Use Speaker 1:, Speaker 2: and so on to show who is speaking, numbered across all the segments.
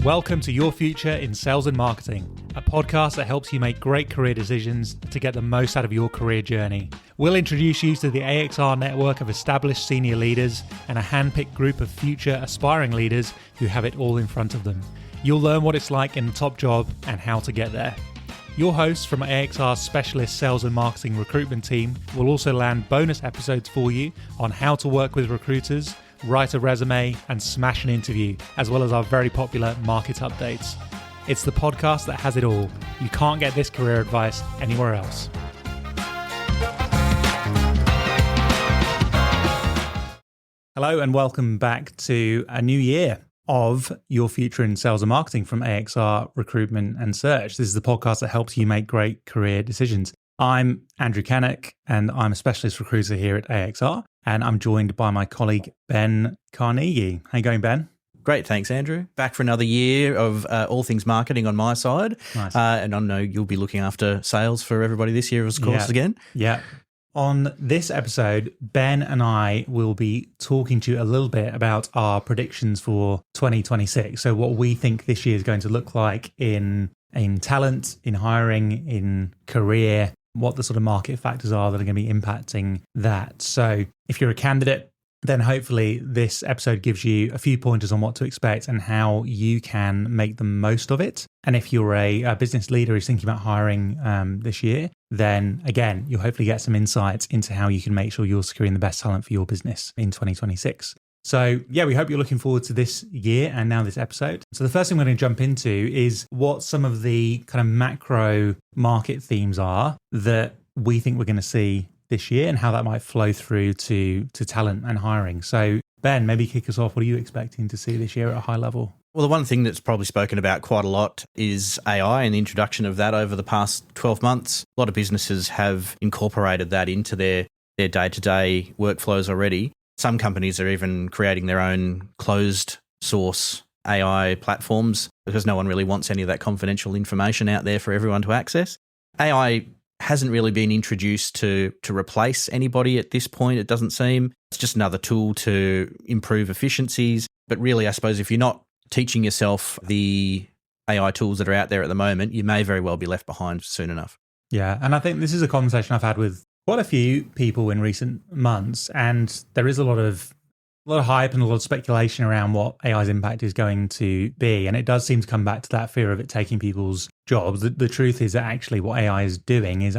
Speaker 1: Welcome to Your Future in Sales and Marketing, a podcast that helps you make great career decisions to get the most out of your career journey. We'll introduce you to the AXR network of established senior leaders and a handpicked group of future aspiring leaders who have it all in front of them. You'll learn what it's like in the top job and how to get there. Your hosts from AXR's specialist sales and marketing recruitment team will also land bonus episodes for you on how to work with recruiters, write a resume, and smash an interview, as well as our very popular market updates. It's the podcast that has it all. You can't get this career advice anywhere else. Hello and welcome back to a new year of Your Future in Sales and Marketing from AXR Recruitment and Search. This is the podcast that helps you make great career decisions. I'm Andrew Cannock and I'm a specialist recruiter here at AXR, and I'm joined by my colleague Ben Carnegie. How you going, Ben?
Speaker 2: Great, thanks, Andrew. Back for another year of all things marketing on my side.
Speaker 1: Nice.
Speaker 2: And I know you'll be looking after sales for everybody this year, of course, again.
Speaker 1: Yeah. On this episode, Ben and I will be talking to you a little bit about our predictions for 2026. So what we think this year is going to look like in talent, in hiring, in career, what the sort of market factors are that are going to be impacting that. So if you're a candidate, then hopefully this episode gives you a few pointers on what to expect and how you can make the most of it. And if you're a business leader who's thinking about hiring this year, then again, you'll hopefully get some insights into how you can make sure you're securing the best talent for your business in 2026. So yeah, we hope you're looking forward to this year and now this episode. So the first thing we're going to jump into is what some of the kind of macro market themes are that we think we're going to see this year and how that might flow through to talent and hiring. So Ben, maybe kick us off. What are you expecting to see this year at a high level?
Speaker 2: Well, the one thing that's probably spoken about quite a lot is AI and the introduction of that over the past 12 months. A lot of businesses have incorporated that into their day-to-day workflows already. Some companies are even creating their own closed source AI platforms because no one really wants any of that confidential information out there for everyone to access. AI hasn't really been introduced to replace anybody at this point, it doesn't seem. It's just another tool to improve efficiencies. But really, I suppose if you're not teaching yourself the AI tools that are out there at the moment, you may very well be left behind soon enough.
Speaker 1: Yeah, and I think this is a conversation I've had with quite a few people in recent months, and there is a lot of hype and a lot of speculation around what AI's impact is going to be, and it does seem to come back to that fear of it taking people's jobs. The truth is that actually what AI is doing is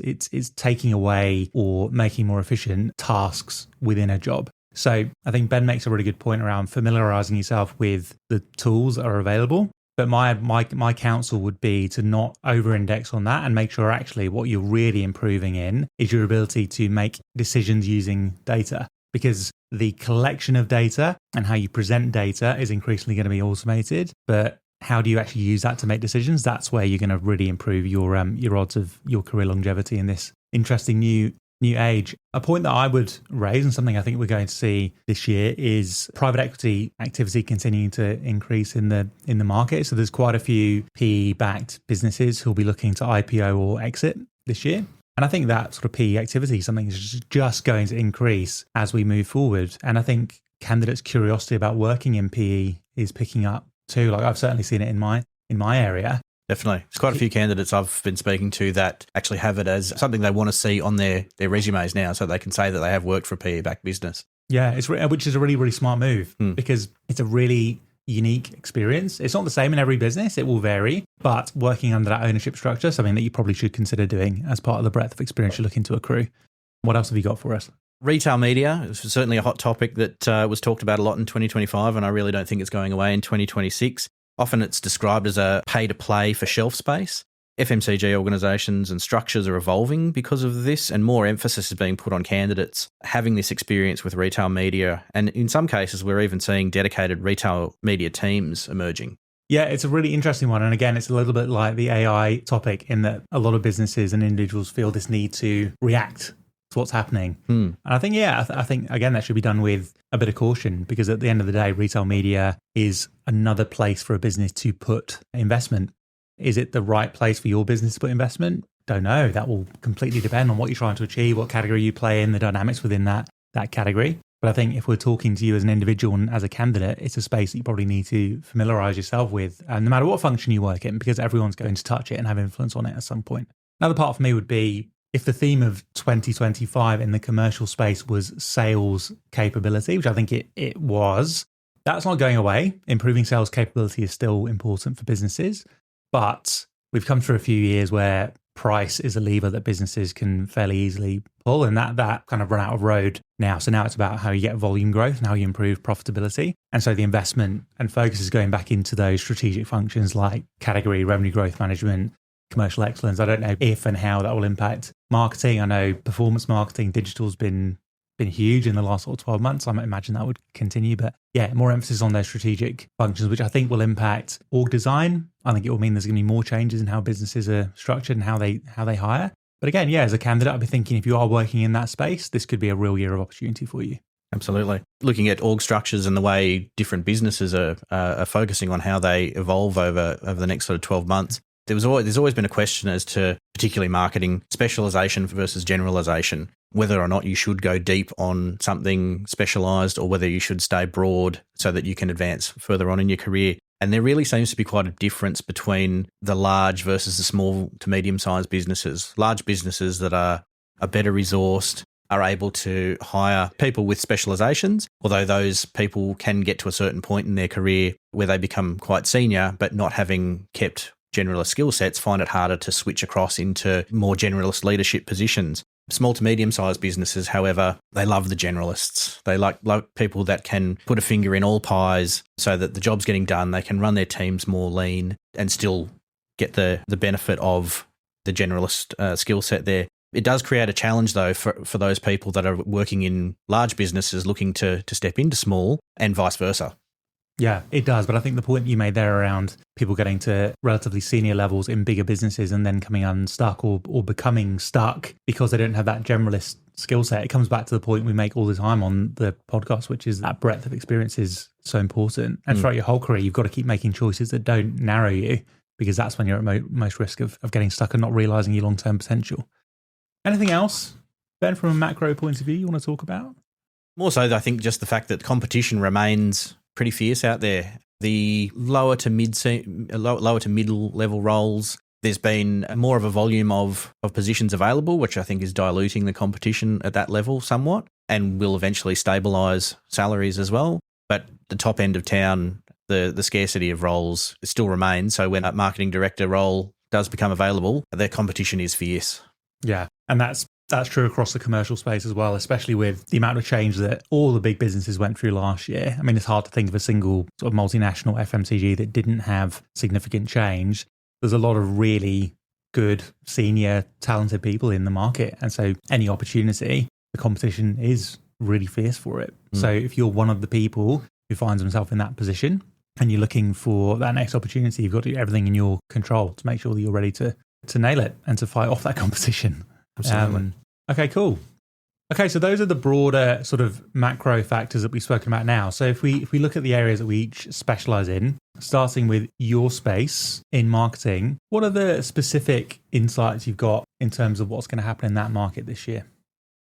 Speaker 1: it's taking away or making more efficient tasks within a job. So I think Ben makes a really good point around familiarizing yourself with the tools that are available. But my counsel would be to not over-index on that and make sure actually what you're really improving in is your ability to make decisions using data, because the collection of data and how you present data is increasingly going to be automated. But how do you actually use that to make decisions? That's where you're going to really improve your odds of your career longevity in this interesting new age. A point that I would raise, and something I think we're going to see this year, is private equity activity continuing to increase in the market. So there's quite a few PE-backed businesses who'll be looking to IPO or exit this year. And I think that sort of PE activity is something that's just going to increase as we move forward. And I think candidates' curiosity about working in PE is picking up too. Like I've certainly seen it in my area.
Speaker 2: Definitely. There's quite a few candidates I've been speaking to that actually have it as something they want to see on their resumes now so they can say that they have worked for a PE-backed business.
Speaker 1: Yeah, which is a really, really smart move because it's a really unique experience. It's not the same in every business. It will vary, but working under that ownership structure, something that you probably should consider doing as part of the breadth of experience you're looking to accrue. What else have you got for us?
Speaker 2: Retail media is certainly a hot topic that was talked about a lot in 2025, and I really don't think it's going away in 2026. Often it's described as a pay-to-play for shelf space. FMCG organisations and structures are evolving because of this, and more emphasis is being put on candidates having this experience with retail media. And in some cases, we're even seeing dedicated retail media teams emerging.
Speaker 1: Yeah, it's a really interesting one. And again, it's a little bit like the AI topic in that a lot of businesses and individuals feel this need to react to what's happening. And I think, I think, again, that should be done with a bit of caution, because at the end of the day, retail media is another place for a business to put investment. Is it the right place for your business to put investment? Don't know. That will completely depend on what you're trying to achieve, what category you play in, the dynamics within that category. But I think if we're talking to you as an individual and as a candidate, it's a space that you probably need to familiarize yourself with, no matter what function you work in, because everyone's going to touch it and have influence on it at some point. Another part for me would be, if the theme of 2025 in the commercial space was sales capability, which I think it was, that's not going away. Improving sales capability is still important for businesses, but we've come through a few years where price is a lever that businesses can fairly easily pull, and that kind of run out of road now. So now it's about how you get volume growth and how you improve profitability. And so the investment and focus is going back into those strategic functions like category, revenue growth management, commercial excellence. I don't know if and how that will impact marketing. I know performance marketing, digital's been huge in the last sort of 12 months. I might imagine that would continue, but yeah, more emphasis on those strategic functions, which I think will impact org design. I think it will mean there's going to be more changes in how businesses are structured and how they hire. But again, yeah, as a candidate, I'd be thinking if you are working in that space, this could be a real year of opportunity for you.
Speaker 2: Absolutely. Looking at org structures and the way different businesses are focusing on how they evolve over the next sort of 12 months, there's always been a question as to particularly marketing specialization versus generalization, whether or not you should go deep on something specialized or whether you should stay broad so that you can advance further on in your career. And there really seems to be quite a difference between the large versus the small to medium-sized businesses. Large businesses that are better resourced are able to hire people with specializations, although those people can get to a certain point in their career where they become quite senior, but not having kept generalist skill sets, find it harder to switch across into more generalist leadership positions. Small to medium-sized businesses, however, they love the generalists. They like people that can put a finger in all pies so that the job's getting done. They can run their teams more lean and still get the benefit of the generalist skill set there. It does create a challenge, though, for those people that are working in large businesses looking to step into small and vice versa.
Speaker 1: Yeah, it does. But I think the point you made there around people getting to relatively senior levels in bigger businesses and then coming unstuck or becoming stuck because they don't have that generalist skill set, it comes back to the point we make all the time on the podcast, which is that breadth of experience is so important. And throughout your whole career, you've got to keep making choices that don't narrow you, because that's when you're at most risk of getting stuck and not realizing your long-term potential. Anything else, Ben, from a macro point of view you want to talk about?
Speaker 2: More so, I think just the fact that competition remains pretty fierce out there. The lower to middle level roles, there's been more of a volume of positions available, which I think is diluting the competition at that level somewhat and will eventually stabilise salaries as well. But the top end of town, the scarcity of roles still remains. So when that marketing director role does become available, the competition is fierce.
Speaker 1: Yeah, and that's true across the commercial space as well, especially with the amount of change that all the big businesses went through last year. I mean, it's hard to think of a single sort of multinational FMCG that didn't have significant change. There's a lot of really good, senior, talented people in the market. And so any opportunity, the competition is really fierce for it. So if you're one of the people who finds himself in that position and you're looking for that next opportunity, you've got to do everything in your control to make sure that you're ready to nail it and to fight off that competition.
Speaker 2: Absolutely.
Speaker 1: Okay, cool. Okay, so those are the broader sort of macro factors that we've spoken about now. So if we look at the areas that we each specialize in, starting with your space in marketing, what are the specific insights you've got in terms of what's going to happen in that market this year?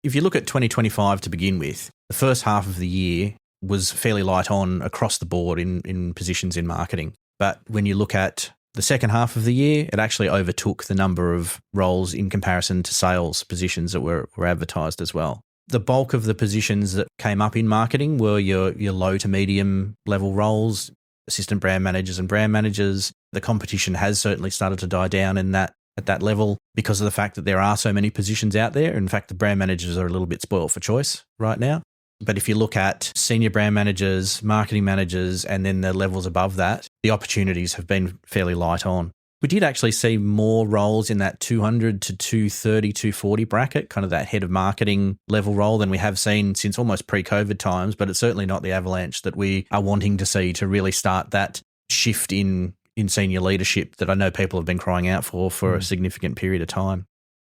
Speaker 2: If you look at 2025 to begin with, the first half of the year was fairly light on across the board in positions in marketing. But when you look at the second half of the year, it actually overtook the number of roles in comparison to sales positions that were advertised as well. The bulk of the positions that came up in marketing were your low to medium level roles, assistant brand managers and brand managers. The competition has certainly started to die down at that level because of the fact that there are so many positions out there. In fact, the brand managers are a little bit spoiled for choice right now. But if you look at senior brand managers, marketing managers, and then the levels above that, the opportunities have been fairly light on. We did actually see more roles in that 200 to 230, 240 bracket, kind of that head of marketing level role than we have seen since almost pre-COVID times, but it's certainly not the avalanche that we are wanting to see to really start that shift in senior leadership that I know people have been crying out for a significant period of time.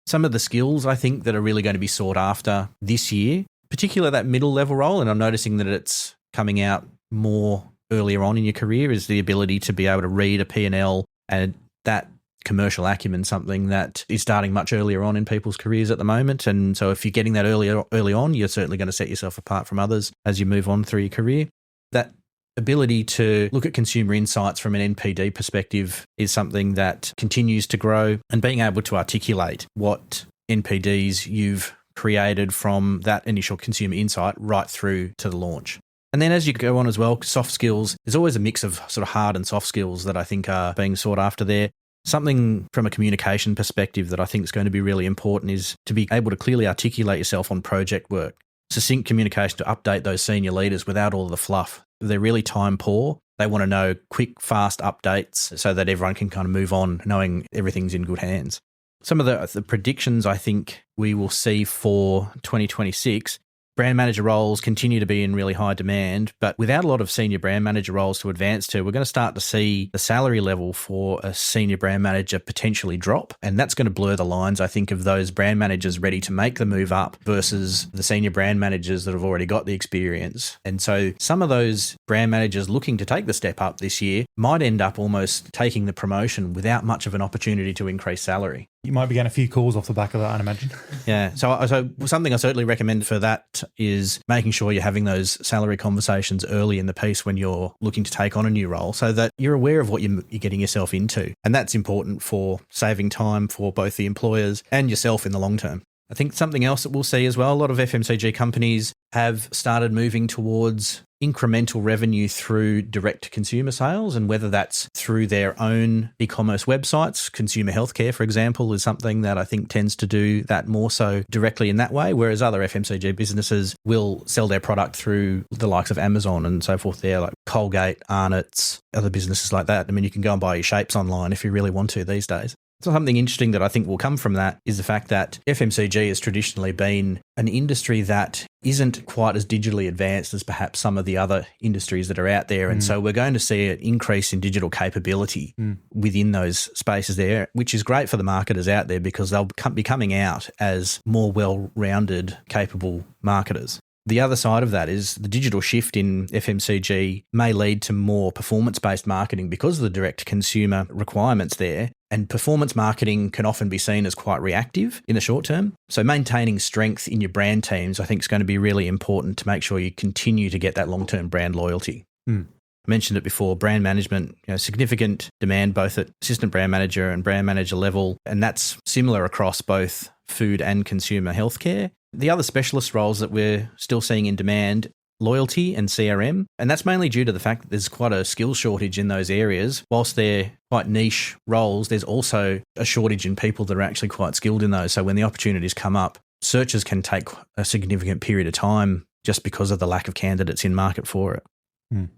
Speaker 2: Some of the skills I think that are really going to be sought after this year, particularly that middle level role, and I'm noticing that it's coming out more earlier on in your career, is the ability to be able to read a P&L, and that commercial acumen something that is starting much earlier on in people's careers at the moment. And so if you're getting that early on, you're certainly going to set yourself apart from others as you move on through your career. That ability to look at consumer insights from an NPD perspective is something that continues to grow, and being able to articulate what NPDs you've created from that initial consumer insight right through to the launch. And then as you go on as well, soft skills, there's always a mix of sort of hard and soft skills that I think are being sought after there. Something from a communication perspective that I think is going to be really important is to be able to clearly articulate yourself on project work. Succinct communication to update those senior leaders without all of the fluff. If they're really time poor, they want to know quick, fast updates so that everyone can kind of move on knowing everything's in good hands. Some of the predictions I think we will see for 2026, brand manager roles continue to be in really high demand, but without a lot of senior brand manager roles to advance to, we're going to start to see the salary level for a senior brand manager potentially drop. And that's going to blur the lines, I think, of those brand managers ready to make the move up versus the senior brand managers that have already got the experience. And so some of those brand managers looking to take the step up this year might end up almost taking the promotion without much of an opportunity to increase salary.
Speaker 1: You might be getting a few calls off the back of that, I'd imagine.
Speaker 2: Yeah. So something I certainly recommend for that is making sure you're having those salary conversations early in the piece when you're looking to take on a new role so that you're aware of what you're getting yourself into. And that's important for saving time for both the employers and yourself in the long term. I think something else that we'll see as well, a lot of FMCG companies have started moving towards incremental revenue through direct to consumer sales, and whether that's through their own e-commerce websites. Consumer healthcare, for example, is something that I think tends to do that more so directly in that way, whereas other FMCG businesses will sell their product through the likes of Amazon and so forth there, like Colgate, Arnott's, other businesses like that. I mean, you can go and buy your shapes online if you really want to these days. So something interesting that I think will come from that is the fact that FMCG has traditionally been an industry that isn't quite as digitally advanced as perhaps some of the other industries that are out there. And so we're going to see an increase in digital capability within those spaces there, which is great for the marketers out there because they'll be coming out as more well-rounded, capable marketers. The other side of that is the digital shift in FMCG may lead to more performance-based marketing because of the direct consumer requirements there. And performance marketing can often be seen as quite reactive in the short term. So maintaining strength in your brand teams, I think, is going to be really important to make sure you continue to get that long-term brand loyalty. I mentioned it before, brand management, significant demand both at assistant brand manager and brand manager level. And that's similar across both food and consumer healthcare. The other specialist roles that we're still seeing in demand, loyalty and CRM, and that's mainly due to the fact that there's quite a skill shortage in those areas. Whilst they're quite niche roles, there's also a shortage in people that are actually quite skilled in those. So when the opportunities come up, searches can take a significant period of time just because of the lack of candidates in market for it.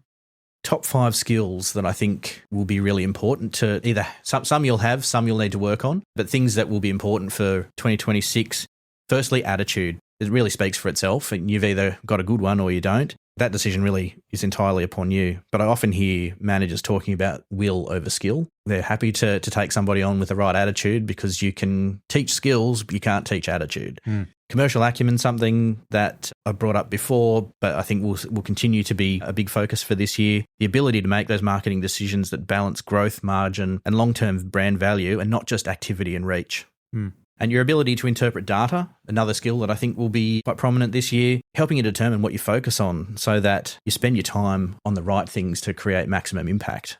Speaker 2: Top 5 skills that I think will be really important to either some you'll have, some you'll need to work on, but things that will be important for 2026. Firstly, attitude. It really speaks for itself, and you've either got a good one or you don't. That decision really is entirely upon you. But I often hear managers talking about will over skill. They're happy to take somebody on with the right attitude because you can teach skills, but you can't teach attitude. Commercial acumen, something that I brought up before, but I think will continue to be a big focus for this year. The ability to make those marketing decisions that balance growth, margin, and long-term brand value, and not just activity and reach. And your ability to interpret data, another skill that I think will be quite prominent this year, helping you determine what you focus on so that you spend your time on the right things to create maximum impact.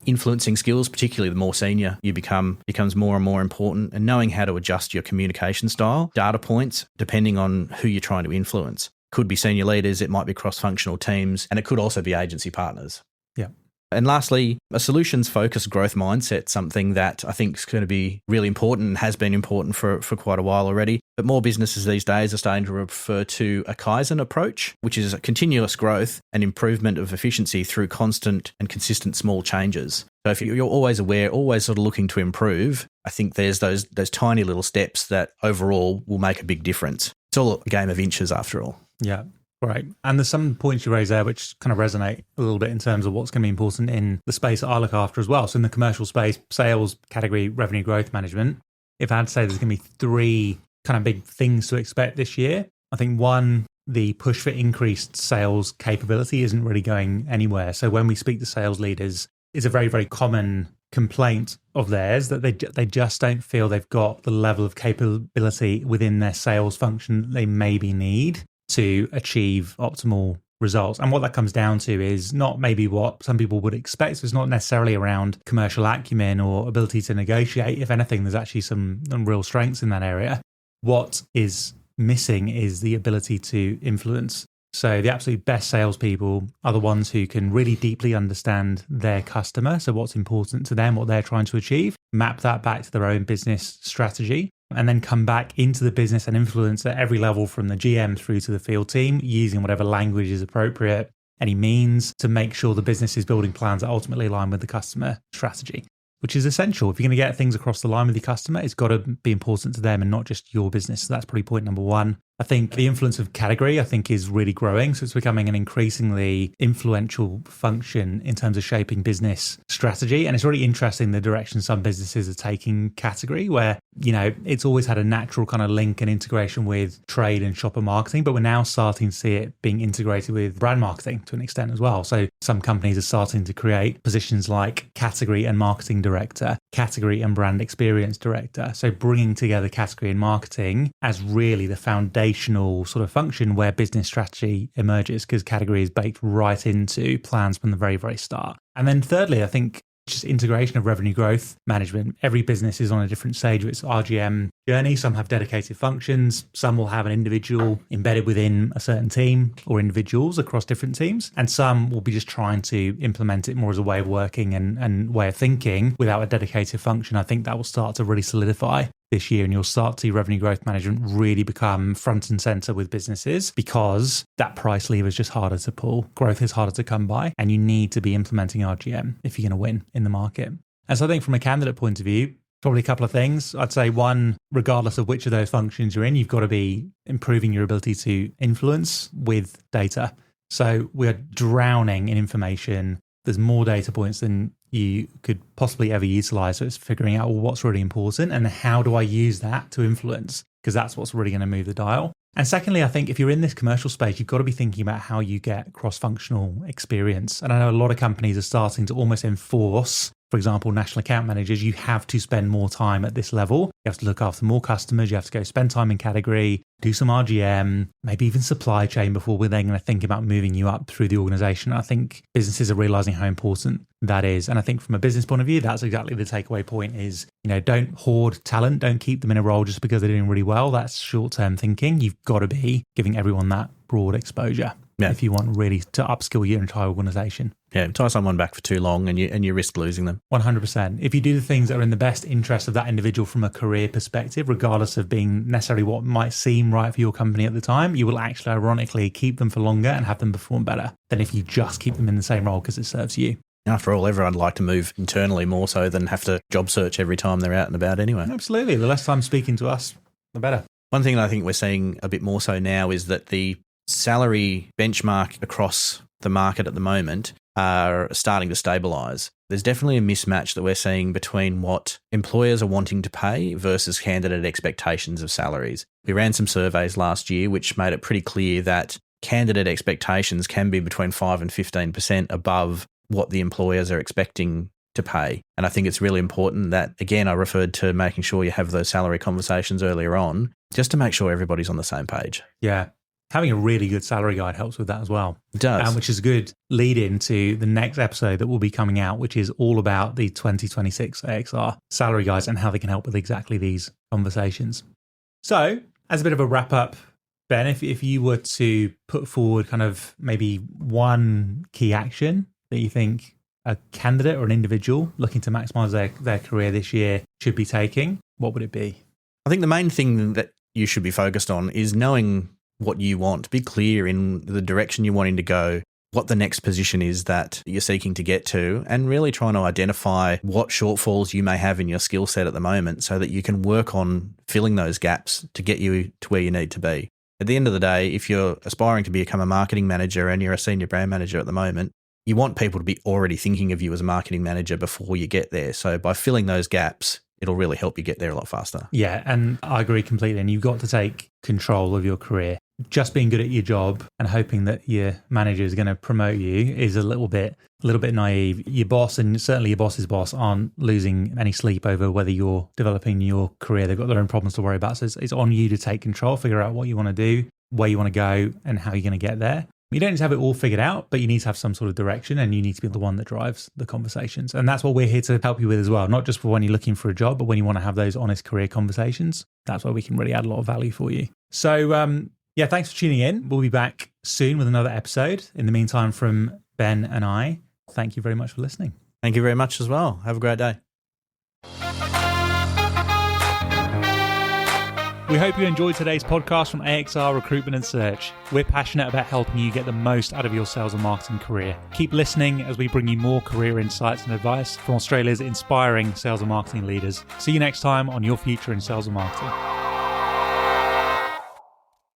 Speaker 2: Influencing skills, particularly the more senior you become, becomes more and more important, and knowing how to adjust your communication style, data points, depending on who you're trying to influence. Could be senior leaders, it might be cross-functional teams, and it could also be agency partners.
Speaker 1: Yeah.
Speaker 2: And lastly, a solutions-focused growth mindset, something that I think is going to be really important and has been important for quite a while already. But more businesses these days are starting to refer to a Kaizen approach, which is a continuous growth and improvement of efficiency through constant and consistent small changes. So if you're always aware, always sort of looking to improve, I think there's those tiny little steps that overall will make a big difference. It's all a game of inches after all.
Speaker 1: Yeah. Right. And there's some points you raise there which kind of resonate a little bit in terms of what's going to be important in the space that I look after as well. So in the commercial space, sales, category, revenue growth management, if I had to say there's going to be 3 kind of big things to expect this year, I think 1, the push for increased sales capability isn't really going anywhere. So when we speak to sales leaders, it's a very, very common complaint of theirs that they just don't feel they've got the level of capability within their sales function they maybe need to achieve optimal results. And what that comes down to is not maybe what some people would expect. So it's not necessarily around commercial acumen or ability to negotiate. If anything, there's actually some real strengths in that area. What is missing is the ability to influence. So the absolute best salespeople are the ones who can really deeply understand their customer. So what's important to them, what they're trying to achieve, map that back to their own business strategy, and then come back into the business and influence at every level from the GM through to the field team, using whatever language is appropriate, any means to make sure the business is building plans that ultimately align with the customer strategy, which is essential. If you're going to get things across the line with your customer, it's got to be important to them and not just your business. So that's probably point number one. I think the influence of category, is really growing. So it's becoming an increasingly influential function in terms of shaping business strategy. And it's really interesting the direction some businesses are taking category, where, it's always had a natural kind of link and integration with trade and shopper marketing, but we're now starting to see it being integrated with brand marketing to an extent as well. So some companies are starting to create positions like category and marketing director, category and brand experience director. So bringing together category and marketing as really the foundational sort of function where business strategy emerges, because category is baked right into plans from the very, very start. And then thirdly, I think just integration of revenue growth management. Every business is on a different stage of its RGM journey. Some have dedicated functions. Some will have an individual embedded within a certain team or individuals across different teams. And some will be just trying to implement it more as a way of working and way of thinking without a dedicated function. I think that will start to really solidify this year, and you'll start to see revenue growth management really become front and center with businesses, because that price lever is just harder to pull. Growth is harder to come by, and you need to be implementing RGM if you're going to win in the market. And so I think from a candidate point of view, probably a couple of things. I'd say one, regardless of which of those functions you're in, you've got to be improving your ability to influence with data. So we're drowning in information. There's more data points than you could possibly ever utilize. So it's figuring out what's really important and how do I use that to influence, because that's what's really going to move the dial. And secondly, I think if you're in this commercial space, you've got to be thinking about how you get cross-functional experience. And I know a lot of companies are starting to almost enforce, for example, national account managers. You have to spend more time at this level. You have to look after more customers. You have to go spend time in category, do some RGM, maybe even supply chain before we're then going to think about moving you up through the organization. I think businesses are realizing how important that is. And I think from a business point of view, that's exactly the takeaway point is, don't hoard talent. Don't keep them in a role just because they're doing really well. That's short-term thinking. You've got to be giving everyone that broad exposure if you want really to upskill your entire organization.
Speaker 2: Yeah, tie someone back for too long and you risk losing them.
Speaker 1: 100%. If you do the things that are in the best interest of that individual from a career perspective, regardless of being necessarily what might seem right for your company at the time, you will actually ironically keep them for longer and have them perform better than if you just keep them in the same role because it serves you.
Speaker 2: After all, everyone would like to move internally more so than have to job search every time they're out and about anyway.
Speaker 1: Absolutely. The less time speaking to us, the better.
Speaker 2: One thing I think we're seeing a bit more so now is that the salary benchmark across the market at the moment are starting to stabilise. There's definitely a mismatch that we're seeing between what employers are wanting to pay versus candidate expectations of salaries. We ran some surveys last year which made it pretty clear that candidate expectations can be between 5 and 15% above what the employers are expecting to pay. And I think it's really important that, again, I referred to making sure you have those salary conversations earlier on, just to make sure everybody's on the same page.
Speaker 1: Yeah. Having a really good salary guide helps with that as well.
Speaker 2: It does.
Speaker 1: Which is a good lead into the next episode that will be coming out, which is all about the 2026 AXR salary guides and how they can help with exactly these conversations. So as a bit of a wrap up, Ben, if you were to put forward kind of maybe one key action that you think a candidate or an individual looking to maximize their career this year should be taking, what would it be?
Speaker 2: I think the main thing that you should be focused on is knowing what you want. Be clear in the direction you're wanting to go, what the next position is that you're seeking to get to, and really trying to identify what shortfalls you may have in your skill set at the moment so that you can work on filling those gaps to get you to where you need to be. At the end of the day, if you're aspiring to become a marketing manager and you're a senior brand manager at the moment, you want people to be already thinking of you as a marketing manager before you get there. So by filling those gaps, it'll really help you get there a lot faster.
Speaker 1: Yeah, and I agree completely. And you've got to take control of your career. just being good at your job and hoping that your manager is going to promote you is a little bit naive. Your boss, and certainly your boss's boss, aren't losing any sleep over whether you're developing your career. They've got their own problems to worry about. So it's on you to take control, figure out what you want to do, where you want to go, and how you're going to get there. You don't need to have it all figured out, but you need to have some sort of direction, and you need to be the one that drives the conversations. And that's what we're here to help you with as well, not just for when you're looking for a job, but when you want to have those honest career conversations. That's where we can really add a lot of value for you. So yeah, thanks for tuning in. We'll be back soon with another episode. In the meantime, from Ben and I, thank you very much for listening.
Speaker 2: Thank you very much as well. Have a great day.
Speaker 1: We hope you enjoyed today's podcast from AXR Recruitment and Search. We're passionate about helping you get the most out of your sales and marketing career. Keep listening as we bring you more career insights and advice from Australia's inspiring sales and marketing leaders. See you next time on Your Future in Sales and Marketing.